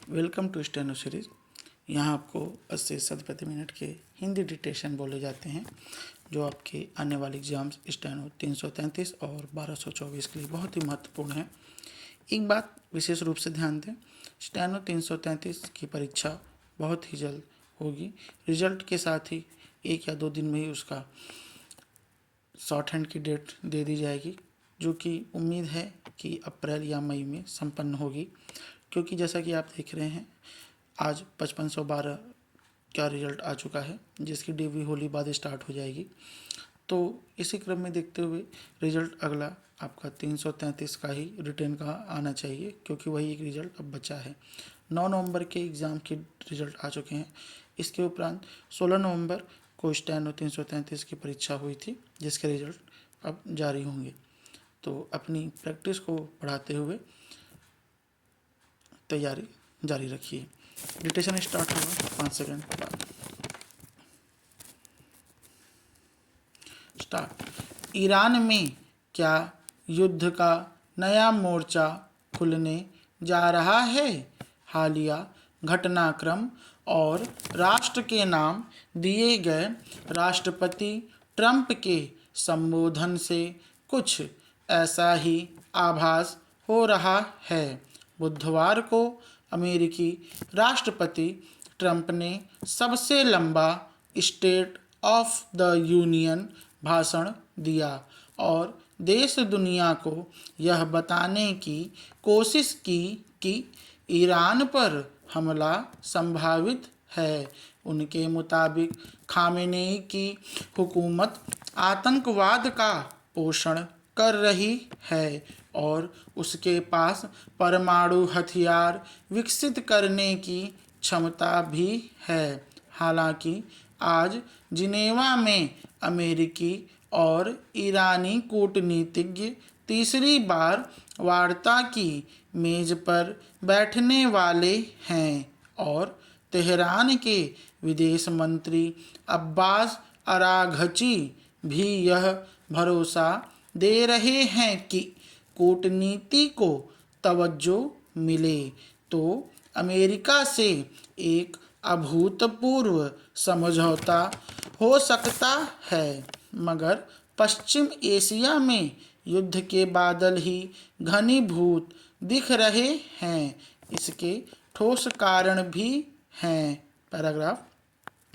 Welcome to steno series. यहाँ आपको 80 शब्द प्रति मिनट के हिंदी डिक्टेशन बोले जाते हैं जो आपके आने वाले एग्जाम्स स्टेनो 333 और 1224 के लिए बहुत ही महत्वपूर्ण है। एक बात विशेष रूप से ध्यान दें, स्टेनो 333 की परीक्षा बहुत ही जल्द होगी। रिजल्ट के साथ ही 1 या 2 दिन में ही उसका शॉर्ट हैंड की डेट दे दी जाएगी, जो कि उम्मीद है कि अप्रैल या मई में संपन्न होगी। क्योंकि जैसा कि आप देख रहे हैं, आज 5512 का रिजल्ट आ चुका है, जिसकी डीवी होली बाद स्टार्ट हो जाएगी। तो इसी क्रम में देखते हुए रिजल्ट अगला आपका 333 का ही रिटर्न का आना चाहिए, क्योंकि वही एक रिजल्ट अब बचा है। 9 नवंबर के एग्ज़ाम के रिजल्ट आ चुके हैं। इसके उपरांत 16 नवंबर को स्टेनो 333 की परीक्षा हुई थी, जिसके रिजल्ट अब जारी होंगे। तो अपनी प्रैक्टिस को बढ़ाते हुए तैयारी जारी रखिए। डिक्टेशन स्टार्ट होगा 5 सेकंड बाद। स्टार्ट। ईरान में क्या युद्ध का नया मोर्चा खुलने जा रहा है? हालिया घटनाक्रम और राष्ट्र के नाम दिए गए राष्ट्रपति ट्रंप के संबोधन से कुछ ऐसा ही आभास हो रहा है। बुधवार को अमेरिकी राष्ट्रपति ट्रंप ने सबसे लंबा स्टेट ऑफ द यूनियन भाषण दिया और देश दुनिया को यह बताने की कोशिश की कि ईरान पर हमला संभावित है। उनके मुताबिक खामेनेई की हुकूमत आतंकवाद का पोषण कर रही है और उसके पास परमाणु हथियार विकसित करने की क्षमता भी है। हालांकि आज जिनेवा में अमेरिकी और ईरानी कूटनीतिज्ञ तीसरी बार वार्ता की मेज पर बैठने वाले हैं और तेहरान के विदेश मंत्री अब्बास अराघची भी यह भरोसा दे रहे हैं कि कूटनीति को तवज्जो मिले तो अमेरिका से एक अभूतपूर्व समझौता हो सकता है, मगर पश्चिम एशिया में युद्ध के बादल ही घनीभूत दिख रहे हैं। इसके ठोस कारण भी हैं। पैराग्राफ।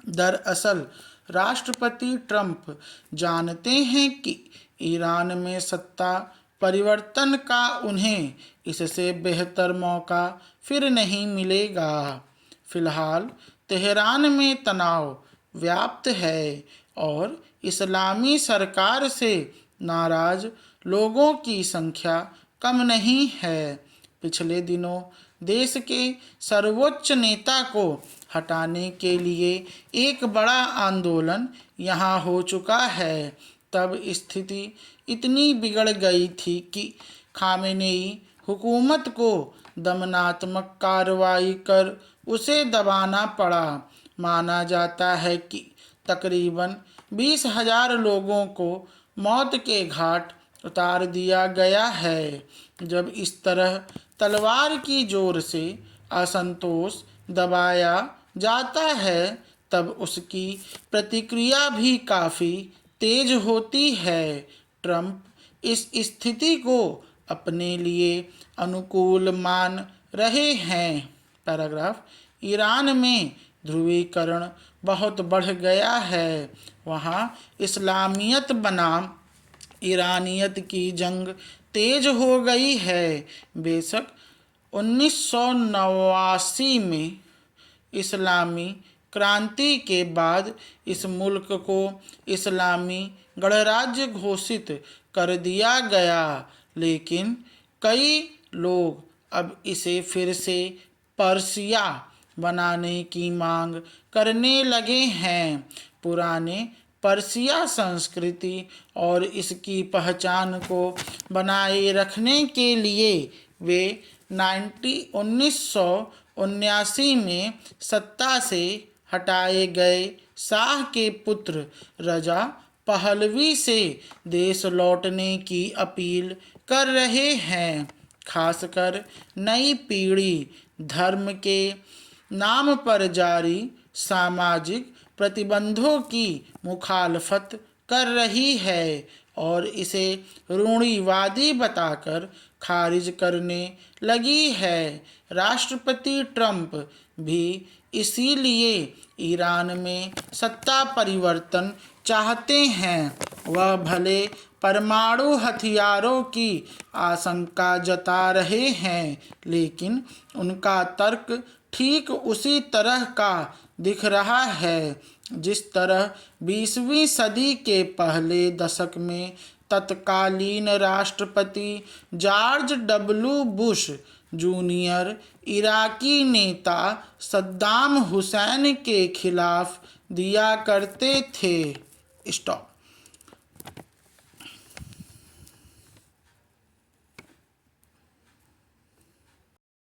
दरअसल राष्ट्रपति ट्रंप जानते हैं कि ईरान में सत्ता परिवर्तन का उन्हें इससे बेहतर मौका फिर नहीं मिलेगा। फिलहाल तेहरान में तनाव व्याप्त है और इस्लामी सरकार से नाराज लोगों की संख्या कम नहीं है। पिछले दिनों देश के सर्वोच्च नेता को हटाने के लिए एक बड़ा आंदोलन यहाँ हो चुका है। तब स्थिति इतनी बिगड़ गई थी कि खामेनेई हुकूमत को दमनात्मक कार्रवाई कर उसे दबाना पड़ा। माना जाता है कि तकरीबन 20,000 लोगों को मौत के घाट उतार दिया गया है। जब इस तरह तलवार की जोर से असंतोष दबाया जाता है, तब उसकी प्रतिक्रिया भी काफ़ी तेज होती है। ट्रंप इस स्थिति को अपने लिए अनुकूल मान रहे हैं। पैराग्राफ। ईरान में ध्रुवीकरण बहुत बढ़ गया है। वहाँ इस्लामियत बनाम ईरानियत की जंग तेज हो गई है। बेशक 1989 में इस्लामी क्रांति के बाद इस मुल्क को इस्लामी गणराज्य घोषित कर दिया गया, लेकिन कई लोग अब इसे फिर से पर्सिया बनाने की मांग करने लगे हैं। पुराने पर्सिया संस्कृति और इसकी पहचान को बनाए रखने के लिए वे 1979 में सत्ता से हटाए गए शाह के पुत्र रजा पहलवी से देश लौटने की अपील कर रहे हैं। खासकर नई पीढ़ी धर्म के नाम पर जारी सामाजिक प्रतिबंधों की मुखालफत कर रही है और इसे रूढ़िवादी बताकर खारिज करने लगी है। राष्ट्रपति ट्रंप भी इसीलिए ईरान में सत्ता परिवर्तन चाहते हैं। वह भले परमाणु हथियारों की आशंका जता रहे हैं, लेकिन उनका तर्क ठीक उसी तरह का दिख रहा है जिस तरह 20वीं सदी के पहले दशक में तत्कालीन राष्ट्रपति George W Bush junior Iraqi नेता सद्दाम हुसैन के खिलाफ दिया करते थे। स्टॉप।